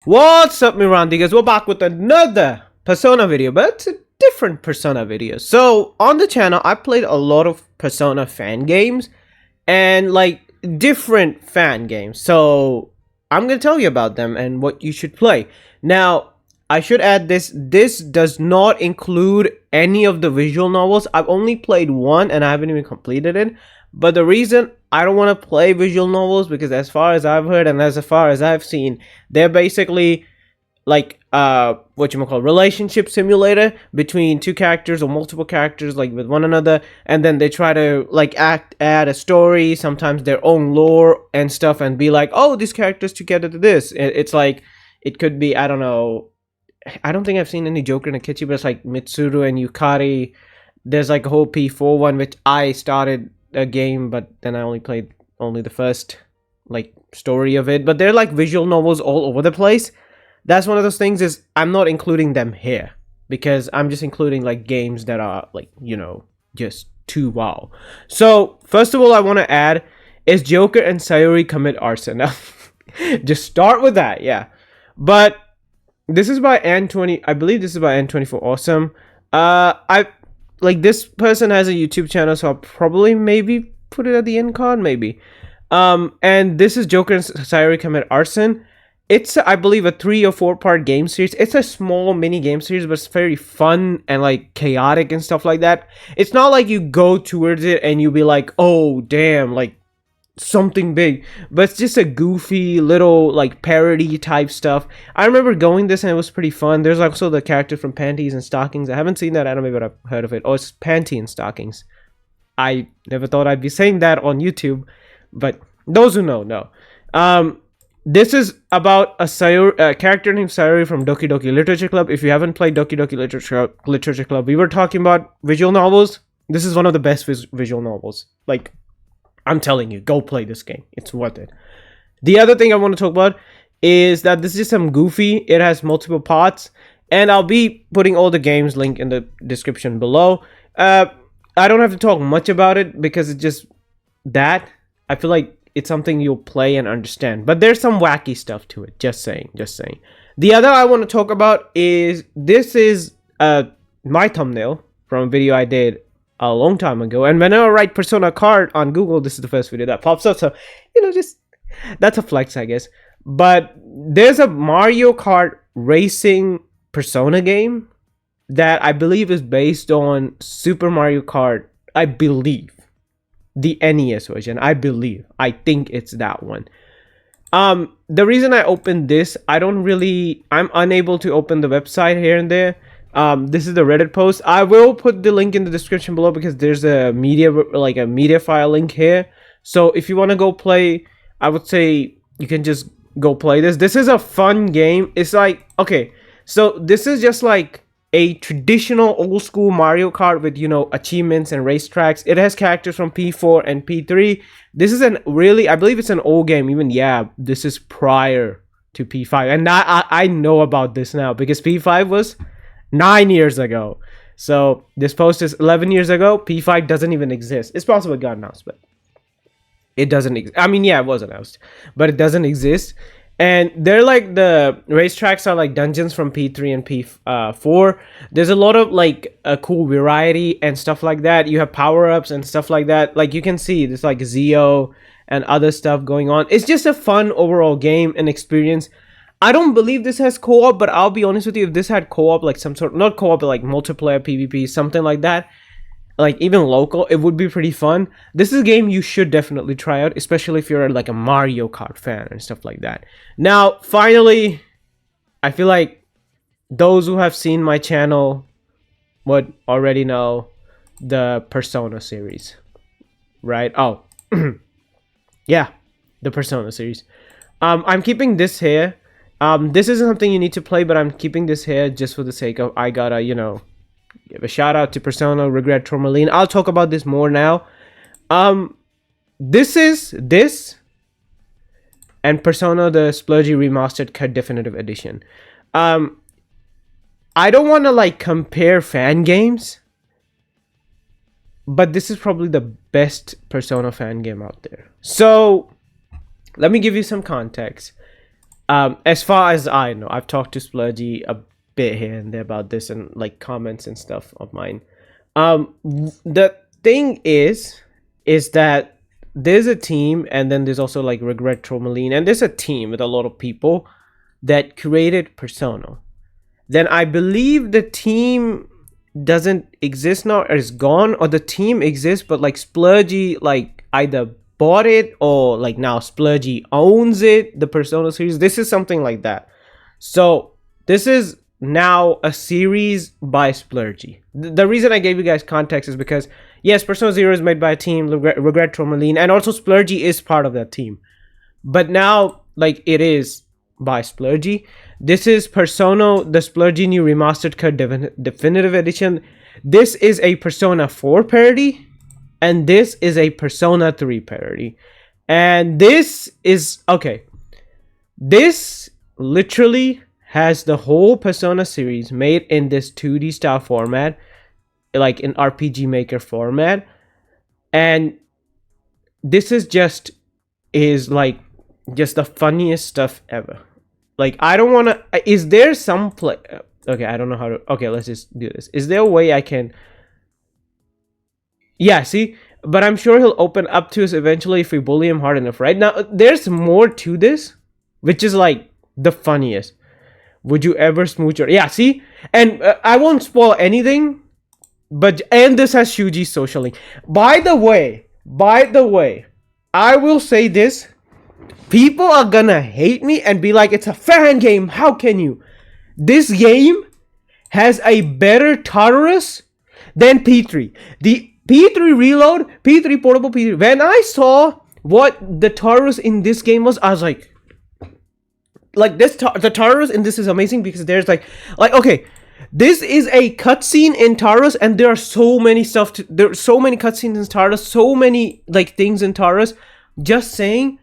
What's up, Mirandi guys? We're back with another Persona video, but it's a different Persona video. So on the channel, I played a lot of Persona fan games and like different fan games. So I'm gonna tell you about them and what you should play. Now, I should add this. This does not include any of the visual novels. I've only played one and I haven't even completed it. But the reason I don't want to play visual novels because as far as I've heard and as far as I've seen, they're basically like what you call relationship simulator between two characters or multiple characters like with one another, and then they try to like add a story, sometimes their own lore and stuff, and be like, oh, these characters together to this. It's like it could be, I don't know, I don't think I've seen any Joker and Akechi, but it's like Mitsuru and Yukari. There's like a whole P4 one which I started a game, but then I only played the first like story of it. But they're like visual novels all over the place. That's one of those things is I'm not including them here because I'm just including like games that are like, you know, just too wow. So first of all, I want to add is Joker and Sayuri commit arson. Now, just start with that, yeah. But this is by N20. I believe this is by N24 Awesome. I like this person has a YouTube channel, so I'll probably maybe put it at the end card, maybe. And this is Joker and Sayuri commit arson. It's, I believe, a 3 or 4 part game series. It's a small mini game series, but it's very fun and like chaotic and stuff like that. It's not like you go towards it and you be like, oh damn, like something big, but it's just a goofy little like parody type stuff. I remember going this and it was pretty fun. There's also the character from Panties and Stockings. I haven't seen that anime, but I've heard of it. Oh, it's Panty and Stockings. I never thought I'd be saying that on YouTube, but those who know. This is about a character named Sayuri from Doki Doki Literature Club. If you haven't played Doki Doki Literature Club, we were talking about visual novels. This is one of the best visual novels. Like, I'm telling you, go play this game. It's worth it. The other thing I want to talk about is that this is some goofy. It has multiple parts, and I'll be putting all the games link in the description below. I don't have to talk much about it because it's just that. I feel like it's something you'll play and understand. But there's some wacky stuff to it. Just saying. The other I want to talk about is this is my thumbnail from a video I did a long time ago, and whenever I write Persona card on Google, this is the first video that pops up. So, you know, just that's a flex, I guess. But there's a Mario Kart racing Persona game that I believe is based on Super Mario Kart. I believe the NES version. I think it's that one. The reason I opened this, I'm unable to open the website here and there. This is the Reddit post. I will put the link in the description below because there's a media file link here. So if you want to go play, I would say you can just go play this. This is a fun game. It's like, okay, so this is just like a traditional old school Mario Kart with, you know, achievements and racetracks. It has characters from P4 and P3. This is I believe it's an old game. Even, yeah, this is prior to P5. And I know about this now because P5 was 9 years ago. So this post is 11 years ago. P5 doesn't even exist. It's possible it got announced, but it doesn't I mean, yeah, it was announced, but it doesn't exist. And they're like, the racetracks are like dungeons from P3 and P4. There's a lot of like a cool variety and stuff like that. You have power-ups and stuff like that. Like you can see there's like Zeo and other stuff going on. It's just a fun overall game and experience. I don't believe this has co-op, but I'll be honest with you, if this had co-op, like some sort, not co-op, but like multiplayer PvP, something like that, like even local, it would be pretty fun. This is a game you should definitely try out, especially if you're like a Mario Kart fan and stuff like that. Now, finally, I feel like those who have seen my channel would already know the Persona series, right? Oh, yeah, the Persona series. I'm keeping this here. This isn't something you need to play, but I'm keeping this here just for the sake of, I gotta, you know, give a shout out to Persona Regret Tourmaline. I'll talk about this more now. This is this and Persona the Splurgy Remastered Cut Definitive Edition. I don't want to like compare fan games, but this is probably the best Persona fan game out there. So let me give you some context. As far as I know, I've talked to Splurgy a bit here and there about this and like comments and stuff of mine. The thing is that there's a team, and then there's also like Regret Tourmaline, and there's a team with a lot of people that created Persona. Then I believe the team doesn't exist now, or is gone, or the team exists, but like Splurgy like either bought it, or like now Splurgy owns it, the Persona series. This is something like that. So this is now a series by Splurgy. The reason I gave you guys context is because yes, Persona 0 is made by a team, Regret Tourmaline, and also Splurgy is part of that team. But now like it is by Splurgy. This is Persona, the Splurgy new remastered cut definitive edition. This is a Persona 4 parody, and this is a Persona 3 parody. And this is okay. This literally has the whole Persona series made in this 2D style format, like in RPG Maker format. And this is just the funniest stuff ever. Like, I don't want to... Is there some play... Okay, I don't know how to... Okay, let's just do this. Is there a way I can... Yeah, see? But I'm sure he'll open up to us eventually if we bully him hard enough, right? Now, there's more to this, which is, like, the funniest. Would you ever smooch your... Yeah, see? And I won't spoil anything, but... And this has Shuji's social link. By the way, I will say this... People are gonna hate me and be like, it's a fan game, how can you? This game has a better Tartarus than P3. The P3 Reload, P3 Portable P3. When I saw what the Tartarus in this game was, I was like this, the Tartarus in this is amazing because there's like okay, this is a cutscene in Tartarus, and there are so many stuff, there are so many cutscenes in Tartarus, so many like things in Tartarus. Just saying,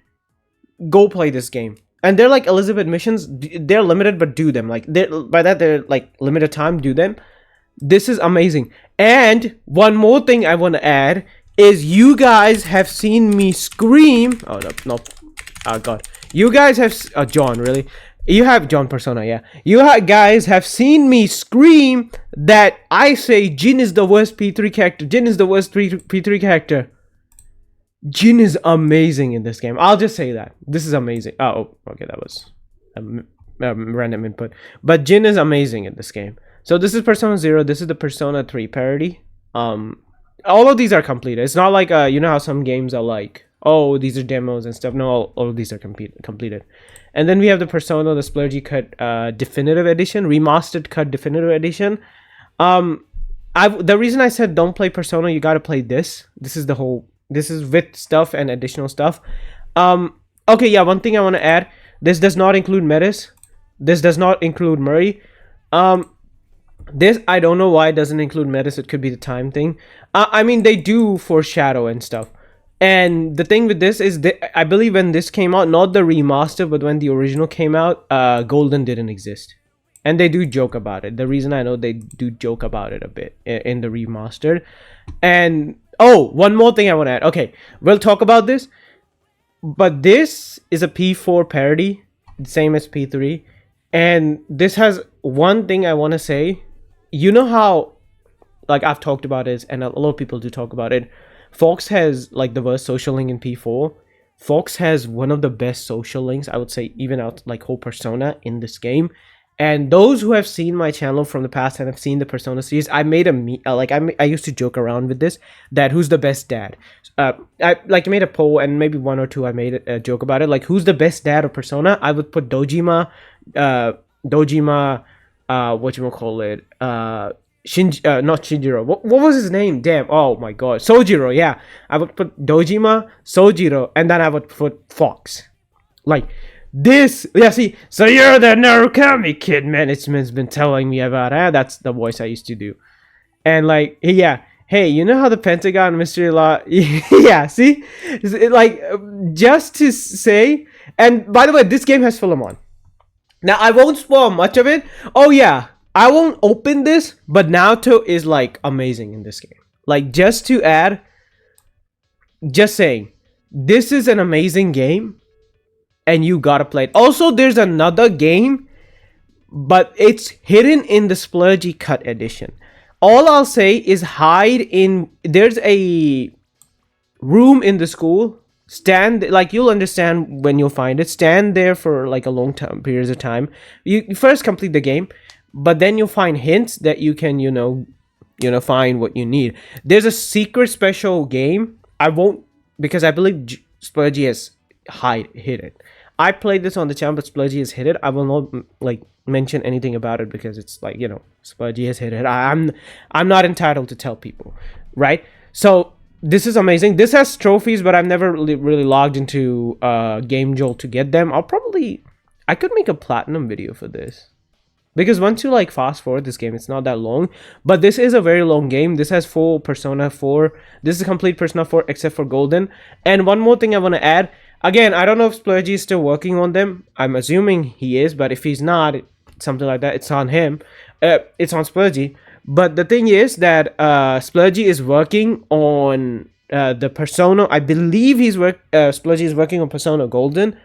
go play this game. And they're like Elizabeth missions, they're limited, but do them. Like they're like limited time, do them. This is amazing. And one more thing I want to add is you guys have seen me scream. Oh no, oh god, you guys have John, really? You have John Persona, yeah. You guys have seen me scream that I say Jin is the worst P3 character. Jin is the worst P3 character. Jin is amazing in this game. I'll just say that. This is amazing. Oh, okay, that was a random input. But Jin is amazing in this game. So this is Persona 0. This is the Persona 3 parody. All of these are completed. It's not like, you know how some games are like, oh, these are demos and stuff. No, all of these are completed. And then we have the Persona, the Splurgy Cut Definitive Edition, Remastered Cut Definitive Edition. The reason I said don't play Persona, you gotta play this. This is with stuff and additional stuff. Okay, yeah, one thing I want to add. This does not include Metis. This does not include Murray. This, I don't know why it doesn't include Metis. It could be the time thing. I mean, they do foreshadow and stuff. And the thing with this is, I believe when this came out, not the remaster, but when the original came out, Golden didn't exist. And they do joke about it. The reason I know they do joke about it a bit in the remastered. And... oh, one more thing I want to add. Okay, we'll talk about this. But this is a P4 parody, same as P3. And this has one thing I want to say. You know how, like I've talked about it, and a lot of people do talk about it. Fox has like the worst social link in P4. Fox has one of the best social links, I would say, even out like whole Persona in this game. And those who have seen my channel from the past and have seen the Persona series, I made I used to joke around with this, that who's the best dad. I made a poll, and maybe one or two I made a joke about it, like who's the best dad of Persona. I would put Dojima, whatchamacallit, not Shinjiro, what was his name, damn, oh my god, Sojiro, yeah. I would put Dojima, Sojiro, and then I would put Fox. Like, this, yeah, see, so you're the Narukami kid management's been telling me about. That's the voice I used to do. And like, yeah, hey, you know how the Pentagon mystery law, yeah, see, like, just to say. And by the way, this game has Philemon. Now I won't spoil much of it. Oh yeah, I won't open this, but Naoto is like amazing in this game. Like, just to add, just saying, this is an amazing game. and you gotta play it. Also, there's another game, but it's hidden in the Splurgy Cut edition. All I'll say is hide in. There's a room in the school. Stand, like, you'll understand when you'll find it. Stand there for like a long time periods of time. You first complete the game, but then you'll find hints that you can find what you need. There's a secret special game. I won't, because I believe Splurgy has hid it. I played this on the channel, but Splurgy has hid it. I will not like mention anything about it because it's like, Splurgy has hid it. I'm not entitled to tell people, right? So this is amazing. This has trophies, but I've never really logged into Game Jolt to get them. I could make a platinum video for this. Because once you like fast forward this game, it's not that long. But this is a very long game. This has full Persona 4. This is a complete Persona 4 except for Golden. And one more thing I want to add. Again, I don't know if Splurgy is still working on them. I'm assuming he is. But if he's not, something like that, it's on him. It's on Splurgy. But the thing is that Splurgy is working on the Persona. I believe Splurgy is working on Persona Golden.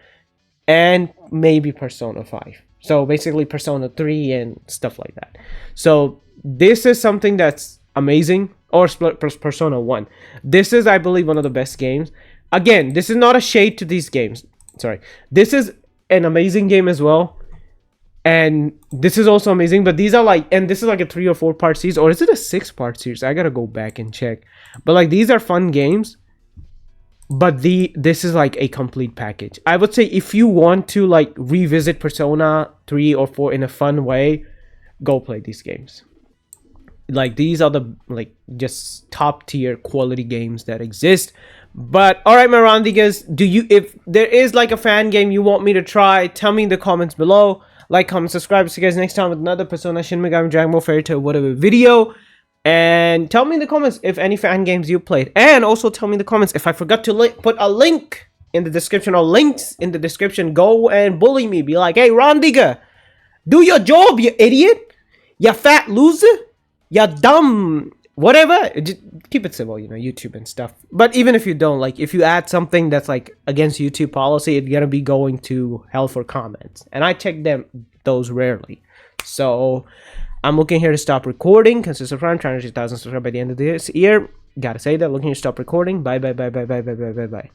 And maybe Persona 5. So basically Persona 3 and stuff like that. So this is something that's amazing. Or Persona 1. This is, I believe, one of the best games. Again, this is not a shade to these games. Sorry. This is an amazing game as well. And this is also amazing. But these are like, and this is like a 3 or 4 part series. Or is it a 6-part series? I gotta go back and check. But like, these are fun games. But this is like a complete package. I would say if you want to like revisit Persona 3 or 4 in a fun way, go play these games. Like, these are the like just top tier quality games that exist. But all right, my Randigas, if there is like a fan game you want me to try, tell me in the comments below. Like, comment, subscribe. See you guys next time with another Persona, Shin Megami, Dragon Ball, Fairy Tail, whatever video. And tell me in the comments if any fan games you played. And also tell me in the comments if I forgot to put a link in the description or links in the description. Go and bully me. Be like, hey, Randiga, do your job, you idiot. You fat loser. You dumb. Whatever. Just keep it civil, YouTube and stuff. But even if you don't, like, if you add something that's like against YouTube policy, it's gonna be going to hell for comments. And I check those rarely. So I'm looking here to stop recording. Consider subscribe. I'm trying to reach 1,000 subscribers by the end of this year. Gotta say that. Looking to stop recording. Bye, bye, bye, bye, bye, bye, bye, bye, bye.